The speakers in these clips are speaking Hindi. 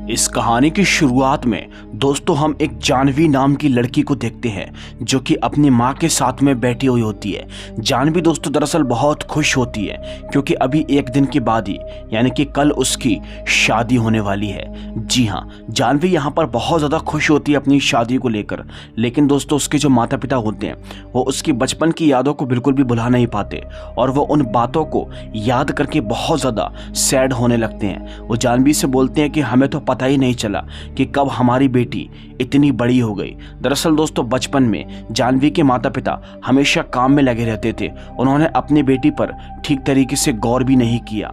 इस कहानी की शुरुआत में दोस्तों हम एक जानवी नाम की लड़की को देखते हैं जो कि अपनी माँ के साथ में बैठी हुई होती है। जानवी दोस्तों दरअसल बहुत खुश होती है क्योंकि अभी एक दिन के बाद ही यानी कि कल उसकी शादी होने वाली है। जी हाँ, जानवी यहाँ पर बहुत ज़्यादा खुश होती है अपनी शादी को लेकर। लेकिन दोस्तों उसके जो माता पिता होते हैं वो उसकी बचपन की यादों को बिल्कुल भी भुला नहीं पाते और वो उन बातों को याद करके बहुत ज़्यादा सैड होने लगते हैं। वो जानवी से बोलते हैं कि हमें तो पता ही नहीं चला कि कब हमारी बेटी इतनी बड़ी हो गई। दरअसल दोस्तों बचपन में जानवी के माता पिता हमेशा काम में लगे रहते थे, उन्होंने अपनी बेटी पर ठीक तरीके से गौर भी नहीं किया।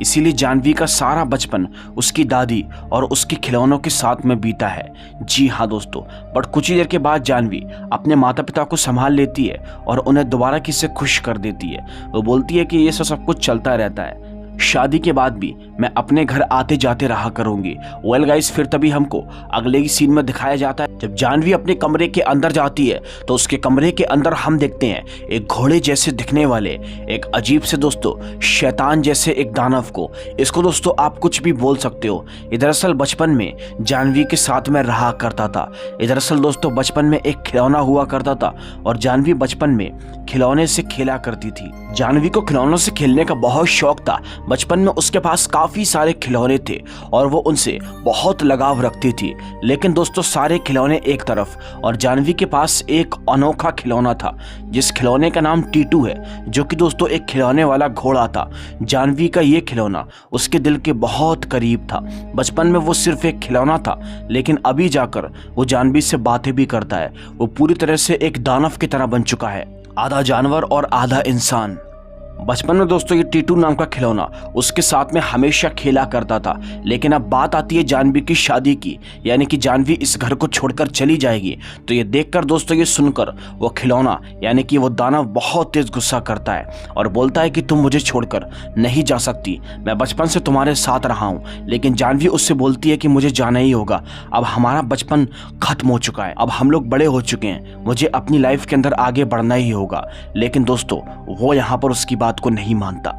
इसीलिए जानवी का सारा बचपन उसकी दादी और उसके खिलौनों के साथ में बीता है। जी हाँ दोस्तों, बट कुछ ही देर के बाद जानवी अपने माता पिता को संभाल लेती है और उन्हें दोबारा किससे खुश कर देती है। वो बोलती है कि ये सब कुछ चलता रहता है, शादी के बाद भी मैं अपने घर आते जाते रहा करूंगी। वेल गाइस, फिर तभी हमको अगले ही सीन में दिखाया जाता है जब जानवी अपने कमरे के अंदर जाती है तो उसके कमरे के अंदर हम देखते हैं एक घोड़े जैसे दिखने वाले एक अजीब से दोस्तों शैतान जैसे एक दानव को। इसको दोस्तों आप कुछ भी बोल सकते हो। ये दरअसल बचपन में जानवी के साथ में रहा करता था। ये दरअसल दोस्तों बचपन में एक खिलौना हुआ करता था और जानवी बचपन में खिलौने से खेला करती थी। जानवी को खिलौनों से खेलने का बहुत शौक था। बचपन में उसके पास काफी सारे खिलौने थे और वो उनसे बहुत लगाव रखती थी। लेकिन दोस्तों सारे खिलौने एक तरफ और जानवी के पास एक अनोखा खिलौना था जिस खिलौने का नाम टीटू है, जो कि दोस्तों एक खिलौने वाला घोड़ा था। जानवी का ये खिलौना उसके दिल के बहुत करीब था। बचपन में वो सिर्फ एक खिलौना था, लेकिन अभी जाकर वो जानवी से बातें भी करता है। वो पूरी तरह से एक दानव की तरह बन चुका है, आधा जानवर और आधा इंसान। बचपन में दोस्तों ये टीटू नाम का खिलौना उसके साथ में हमेशा खेला करता था। लेकिन अब बात आती है जानवी की शादी की, यानी कि जानवी इस घर को छोड़कर चली जाएगी। तो ये देखकर दोस्तों, ये सुनकर वो खिलौना यानी कि वो दानव बहुत तेज गुस्सा करता है और बोलता है कि तुम मुझे छोड़कर नहीं जा सकती, मैं बचपन से तुम्हारे साथ रहा हूँ। लेकिन जानवी उससे बोलती है कि मुझे जाना ही होगा, अब हमारा बचपन खत्म हो चुका है, अब हम लोग बड़े हो चुके हैं, मुझे अपनी लाइफ के अंदर आगे बढ़ना ही होगा। लेकिन दोस्तों वो यहाँ पर उसकी बात को नहीं मानता।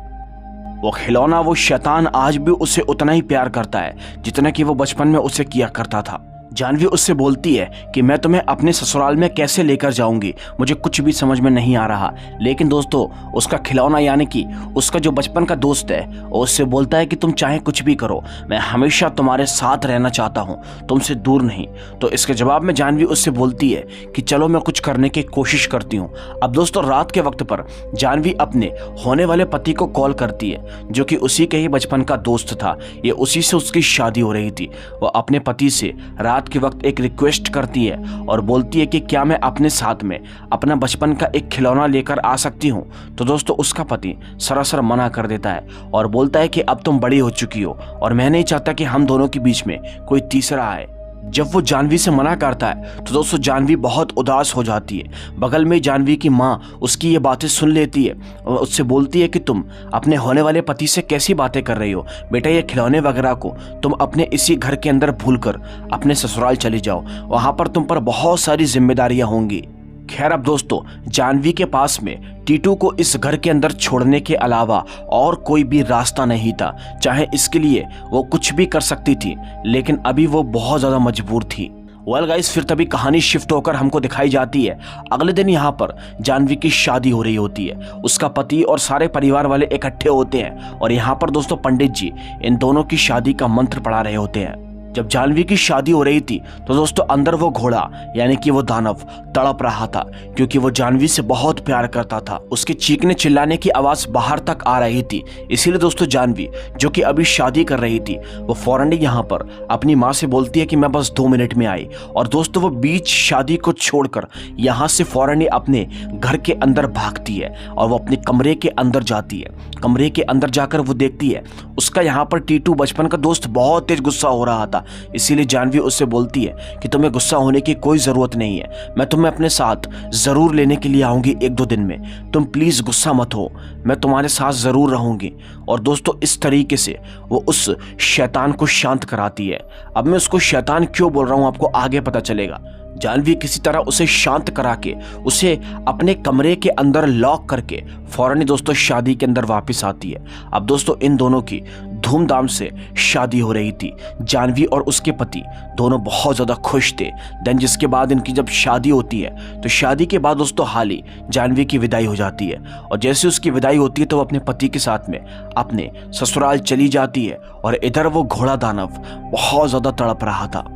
वो खिलौना, वो शैतान आज भी उसे उतना ही प्यार करता है जितना कि वो बचपन में उसे किया करता था। जानवी उससे बोलती है कि मैं तुम्हें अपने ससुराल में कैसे लेकर जाऊंगी, मुझे कुछ भी समझ में नहीं आ रहा। लेकिन दोस्तों उसका खिलौना यानी कि उसका जो बचपन का दोस्त है वो उससे बोलता है कि तुम चाहे कुछ भी करो, मैं हमेशा तुम्हारे साथ रहना चाहता हूँ, तुमसे दूर नहीं। तो इसके जवाब में जानवी उससे बोलती है कि चलो मैं कुछ करने की कोशिश करती हूँ। अब दोस्तों रात के वक्त पर जानवी अपने होने वाले पति को कॉल करती है जो कि उसी के ही बचपन का दोस्त था। ये उसी से उसकी शादी हो रही थी। वो अपने पति से रात के वक्त एक रिक्वेस्ट करती है और बोलती है कि क्या मैं अपने साथ में अपना बचपन का एक खिलौना लेकर आ सकती हूँ। तो दोस्तों उसका पति सरासर मना कर देता है और बोलता है कि अब तुम बड़ी हो चुकी हो और मैं नहीं चाहता कि हम दोनों के बीच में कोई तीसरा आए। जब वो जानवी से मना करता है तो दोस्तों जानवी बहुत उदास हो जाती है। बगल में जानवी की माँ उसकी ये बातें सुन लेती है और उससे बोलती है कि तुम अपने होने वाले पति से कैसी बातें कर रही हो बेटा, ये खिलौने वगैरह को तुम अपने इसी घर के अंदर भूलकर अपने ससुराल चली जाओ, वहाँ पर तुम पर बहुत सारी जिम्मेदारियाँ होंगी। खैर अब दोस्तों जानवी के पास में टीटू को इस घर के अंदर छोड़ने के अलावा और कोई भी रास्ता नहीं था। चाहे इसके लिए वो कुछ भी कर सकती थी, लेकिन अभी वो बहुत ज़्यादा मजबूर थी। वेल गाइस, फिर तभी कहानी शिफ्ट होकर हमको दिखाई जाती है अगले दिन यहाँ पर जानवी की शादी हो रही होती है। उसका पति और सारे परिवार वाले इकट्ठे होते हैं और यहाँ पर दोस्तों पंडित जी इन दोनों की शादी का मंत्र पढ़ा रहे होते हैं। जब जानवी की शादी हो रही थी तो दोस्तों अंदर वो घोड़ा यानी कि वो दानव तड़प रहा था क्योंकि वो जानवी से बहुत प्यार करता था। उसके चीखने चिल्लाने की आवाज बाहर तक आ रही थी। इसीलिए दोस्तों जानवी जो कि अभी शादी कर रही थी वो फौरन ही यहाँ पर अपनी माँ से बोलती है कि मैं बस 2 मिनट में आई। और दोस्तों वो बीच शादी को छोड़कर यहाँ से फौरन ही अपने घर के अंदर भागती है और वो अपने कमरे के अंदर जाती है। कमरे के अंदर जाकर वो देखती है उसका यहाँ पर टीटू बचपन का दोस्त बहुत तेज गुस्सा हो रहा था। इसीलिए जानवी उससे बोलती है कि तुम्हें गुस्सा होने की कोई जरूरत नहीं है, मैं तुम्हें अपने साथ जरूर लेने के लिए आऊंगी 1-2 दिन में, तुम प्लीज गुस्सा मत हो, मैं तुम्हारे साथ जरूर रहूंगी। और दोस्तों इस तरीके से वो उस शैतान को शांत कराती है। अब मैं उसको शैतान क्यों बोल रहा हूं आपको आगे पता चलेगा। जानवी किसी तरह उसे शांत करा के उसे अपने कमरे के अंदर लॉक करके फौरन ही दोस्तों शादी के अंदर वापस आती है। अब दोस्तों इन दोनों की धूमधाम से शादी हो रही थी। जानवी और उसके पति दोनों बहुत ज़्यादा खुश थे। देन जिसके बाद इनकी जब शादी होती है तो शादी के बाद दोस्तों हाल ही जानवी की विदाई हो जाती है, और जैसे उसकी विदाई होती है तो वो अपने पति के साथ में अपने ससुराल चली जाती है। और इधर वो घोड़ा दानव बहुत ज़्यादा तड़प रहा था।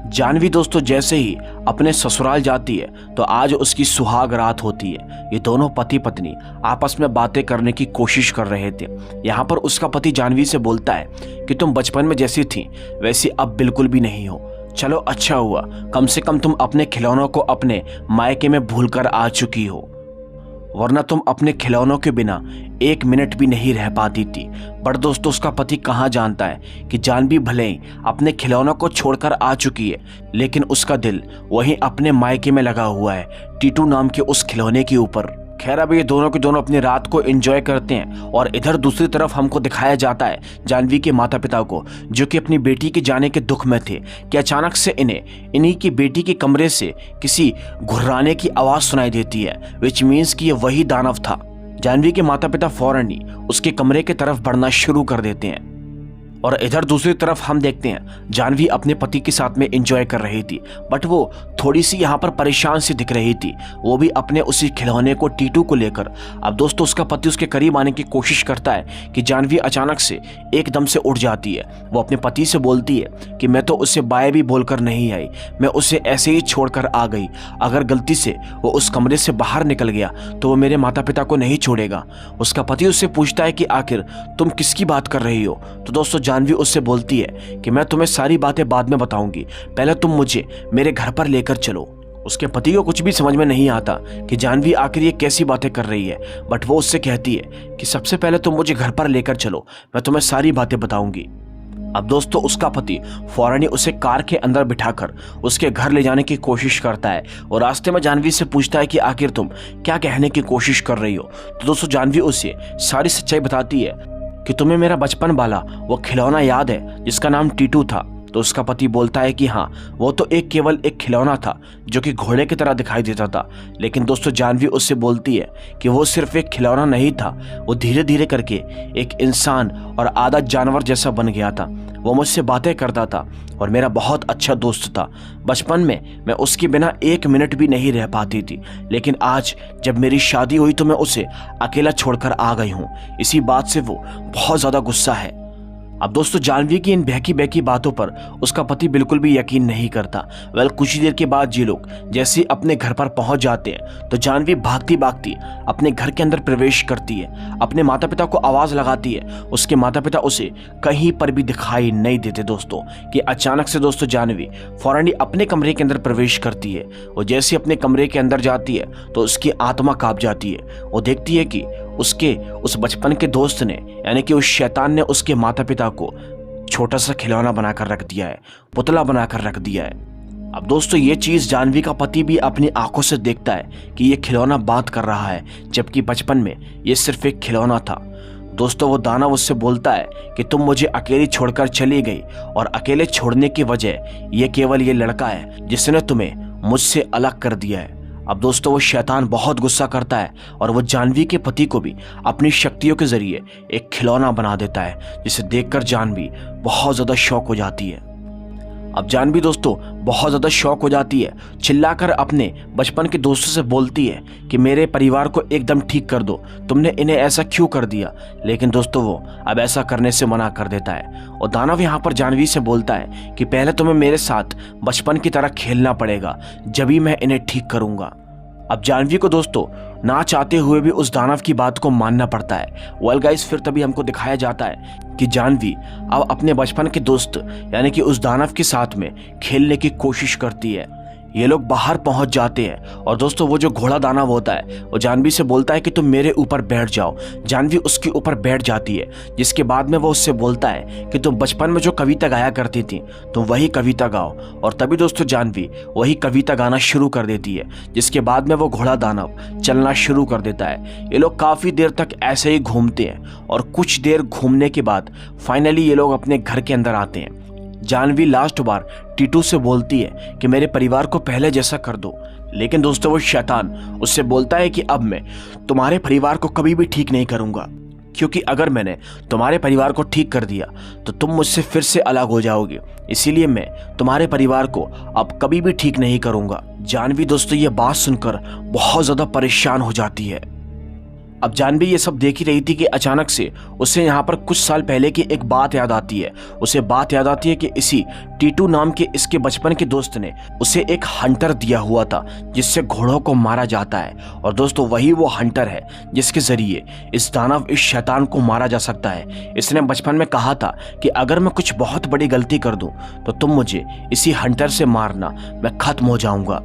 जानवी दोस्तों जैसे ही अपने ससुराल जाती है तो आज उसकी सुहाग रात होती है। ये दोनों पति पत्नी आपस में बातें करने की कोशिश कर रहे थे। यहाँ पर उसका पति जानवी से बोलता है कि तुम बचपन में जैसी थी वैसी अब बिल्कुल भी नहीं हो। चलो अच्छा हुआ, कम से कम तुम अपने खिलौनों को अपने मायके में भूल कर आ चुकी हो, वरना तुम अपने खिलौनों के बिना 1 मिनट भी नहीं रह पाती थी। बट दोस्तों उसका पति कहाँ जानता है कि जानवी भले ही अपने खिलौनों को छोड़कर आ चुकी है, लेकिन उसका दिल वहीं अपने मायके में लगा हुआ है, टीटू नाम के उस खिलौने के ऊपर। खैर अब ये दोनों के दोनों अपनी रात को एंजॉय करते हैं, और इधर दूसरी तरफ हमको दिखाया जाता है जानवी के माता पिता को, जो कि अपनी बेटी के जाने के दुख में थे कि अचानक से इन्हीं की बेटी के कमरे से किसी घुर्राने की आवाज़ सुनाई देती है, विच मीन्स कि ये वही दानव था। जानवी के माता पिता फौरन ही उसके कमरे की तरफ बढ़ना शुरू कर देते हैं, और इधर दूसरी तरफ हम देखते हैं जानवी अपने पति के साथ में एंजॉय कर रही थी, बट वो थोड़ी सी यहाँ पर परेशान सी दिख रही थी, वो भी अपने उसी खिलौने को टीटू को लेकर। अब दोस्तों उसका पति उसके करीब आने की कोशिश करता है कि जानवी अचानक से एकदम से उठ जाती है। वो अपने पति से बोलती है कि मैं तो उससे बाय भी बोलकर नहीं आई, मैं उसे ऐसे ही छोड़कर आ गई। अगर गलती से वो उस कमरे से बाहर निकल गया तो वो मेरे माता पिता को नहीं छोड़ेगा। उसका पति उससे पूछता है कि आखिर तुम किसकी बात कर रही हो। तो दोस्तों जानवी उससे बोलती है कि मैं तुम्हें सारी बातें बाद में बताऊंगी, पहले तुम मुझे मेरे घर पर लेकर चलो। उसके पति को कुछ भी समझ में नहीं आता कि जानवी आखिर ये कैसी बातें कर रही है, बट वो उससे कहती है कि सबसे पहले तुम मुझे घर पर लेकर चलो, मैं तुम्हें सारी बातें बताऊंगी। अब दोस्तों उसका पति फौरन ही उसे कार के अंदर बिठाकर उसके घर ले जाने की कोशिश करता है, और रास्ते में जानवी से पूछता है कि आखिर तुम क्या कहने की कोशिश कर रही हो। तो दोस्तों जानवी उसे सारी सच्चाई बताती है कि तुम्हें मेरा बचपन वाला वो खिलौना याद है जिसका नाम टीटू था। तो उसका पति बोलता है कि हाँ, वो तो केवल एक खिलौना था जो कि घोड़े की तरह दिखाई देता था। लेकिन दोस्तों जानवी उससे बोलती है कि वो सिर्फ एक खिलौना नहीं था, वो धीरे धीरे करके एक इंसान और आधा जानवर जैसा बन गया था। वो मुझसे बातें करता था और मेरा बहुत अच्छा दोस्त था। बचपन में मैं उसके बिना 1 मिनट भी नहीं रह पाती थी, लेकिन आज जब मेरी शादी हुई तो मैं उसे अकेला छोड़कर आ गई हूँ। इसी बात से वो बहुत ज़्यादा गुस्सा है। अब दोस्तों जानवी की इन बहकी बहकी बातों पर उसका पति बिल्कुल भी यकीन नहीं करता। कुछ ही देर के बाद ये लोग जैसे ही अपने घर पर पहुंच जाते हैं तो जानवी भागती भागती अपने घर के अंदर प्रवेश करती है, अपने माता पिता को आवाज़ लगाती है। उसके माता पिता उसे कहीं पर भी दिखाई नहीं देते दोस्तों कि अचानक से दोस्तों जानवी फौरन ही अपने कमरे के अंदर प्रवेश करती है। वो जैसे अपने कमरे के अंदर जाती है तो उसकी आत्मा कांप जाती है। वो देखती है कि उसके उस बचपन के दोस्त ने यानी कि उस शैतान ने उसके माता पिता को छोटा सा खिलौना बनाकर रख दिया है, पुतला बनाकर रख दिया है। अब दोस्तों ये चीज़ जानवी का पति भी अपनी आंखों से देखता है कि ये खिलौना बात कर रहा है, जबकि बचपन में ये सिर्फ एक खिलौना था। दोस्तों वो दानव उससे बोलता है कि तुम मुझे अकेली छोड़कर चली गई, और अकेले छोड़ने की वजह ये केवल ये लड़का है जिसने तुम्हें मुझसे अलग कर दिया है। अब दोस्तों वो शैतान बहुत गुस्सा करता है और वो जानवी के पति को भी अपनी शक्तियों के जरिए एक खिलौना बना देता है, जिसे देखकर जानवी बहुत ज़्यादा शौक हो जाती है। अब जानवी दोस्तों बहुत ज़्यादा शौक हो जाती है, चिल्लाकर अपने बचपन के दोस्तों से बोलती है कि मेरे परिवार को एकदम ठीक कर दो, तुमने इन्हें ऐसा क्यों कर दिया। लेकिन दोस्तों वो अब ऐसा करने से मना कर देता है, और दानव यहाँ पर जानवी से बोलता है कि पहले तुम्हें मेरे साथ बचपन की तरह खेलना पड़ेगा, जब ही मैं इन्हें ठीक करूँगा। अब जानवी को दोस्तों ना चाहते हुए भी उस दानव की बात को मानना पड़ता है। गाइस फिर तभी हमको दिखाया जाता है कि जानवी अब अपने बचपन के दोस्त यानी कि उस दानव के साथ में खेलने की कोशिश करती है। ये लोग बाहर पहुंच जाते हैं, और दोस्तों वो जो घोड़ा दानव होता है वो जानवी से बोलता है कि तुम मेरे ऊपर बैठ जाओ। जानवी उसके ऊपर बैठ जाती है, जिसके बाद में वो उससे बोलता है कि तुम बचपन में जो कविता गाया करती थी तुम वही कविता गाओ। और तभी दोस्तों जानवी वही कविता गाना शुरू कर देती है, जिसके बाद में वो घोड़ा दानव चलना शुरू कर देता है। ये लोग काफ़ी देर तक ऐसे ही घूमते हैं, और कुछ देर घूमने के बाद फाइनली ये लोग अपने घर के अंदर आते हैं। जानवी लास्ट बार टीटू से बोलती है कि मेरे परिवार को पहले जैसा कर दो, लेकिन दोस्तों वो शैतान उससे बोलता है कि अब मैं तुम्हारे परिवार को कभी भी ठीक नहीं करूंगा। क्योंकि अगर मैंने तुम्हारे परिवार को ठीक कर दिया तो तुम मुझसे फिर से अलग हो जाओगे, इसीलिए मैं तुम्हारे परिवार को अब कभी भी ठीक नहीं करूंगा। जानवी दोस्तों ये बात सुनकर बहुत ज़्यादा परेशान हो जाती है। अब जानवी ये सब देख ही रही थी कि अचानक से उसे यहाँ पर कुछ साल पहले की एक बात याद आती है। उसे बात याद आती है कि इसी टीटू नाम के इसके बचपन के दोस्त ने उसे एक हंटर दिया हुआ था जिससे घोड़ों को मारा जाता है। और दोस्तों वही वो हंटर है जिसके जरिए इस दानव, इस शैतान को मारा जा सकता है। इसने बचपन में कहा था कि अगर मैं कुछ बहुत बड़ी गलती कर दूं तो तुम मुझे इसी हंटर से मारना, मैं खत्म हो जाऊंगा।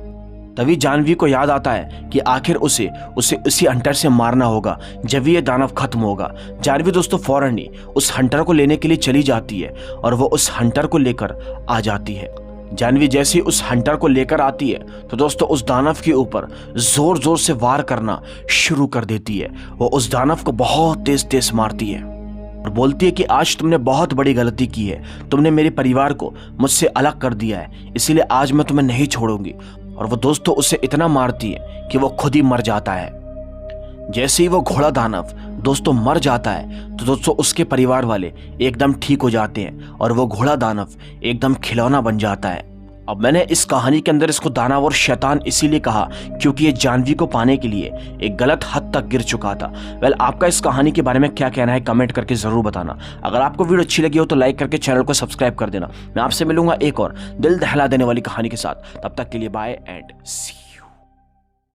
तभी जानवी को याद आता है कि आखिर उसे उसी हंटर से मारना होगा जब ये दानव खत्म होगा। जानवी दोस्तों फौरन ही उस हंटर को लेने के लिए चली जाती है और वो उस हंटर को लेकर आ जाती है। जानवी जैसे ही उस हंटर को लेकर आती है तो दोस्तों उस दानव के ऊपर जोर जोर से वार करना शुरू कर देती है। वो उस दानव को बहुत तेज तेज मारती है और बोलती है कि आज तुमने बहुत बड़ी गलती की है, तुमने मेरे परिवार को मुझसे अलग कर दिया है, इसीलिए आज मैं तुम्हें नहीं छोड़ूंगी। और वो दोस्तों उसे इतना मारती है कि वो खुद ही मर जाता है। जैसे ही वो घोड़ा दानव दोस्तों मर जाता है तो दोस्तों उसके परिवार वाले एकदम ठीक हो जाते हैं और वो घोड़ा दानव एकदम खिलौना बन जाता है। अब मैंने इस कहानी के अंदर इसको दानव और शैतान इसीलिए कहा क्योंकि ये जानवी को पाने के लिए एक गलत हद तक गिर चुका था। वेल, आपका इस कहानी के बारे में क्या कहना है कमेंट करके जरूर बताना। अगर आपको वीडियो अच्छी लगी हो तो लाइक करके चैनल को सब्सक्राइब कर देना। मैं आपसे मिलूंगा एक और दिल दहला देने वाली कहानी के साथ। तब तक के लिए बाय एंड सी।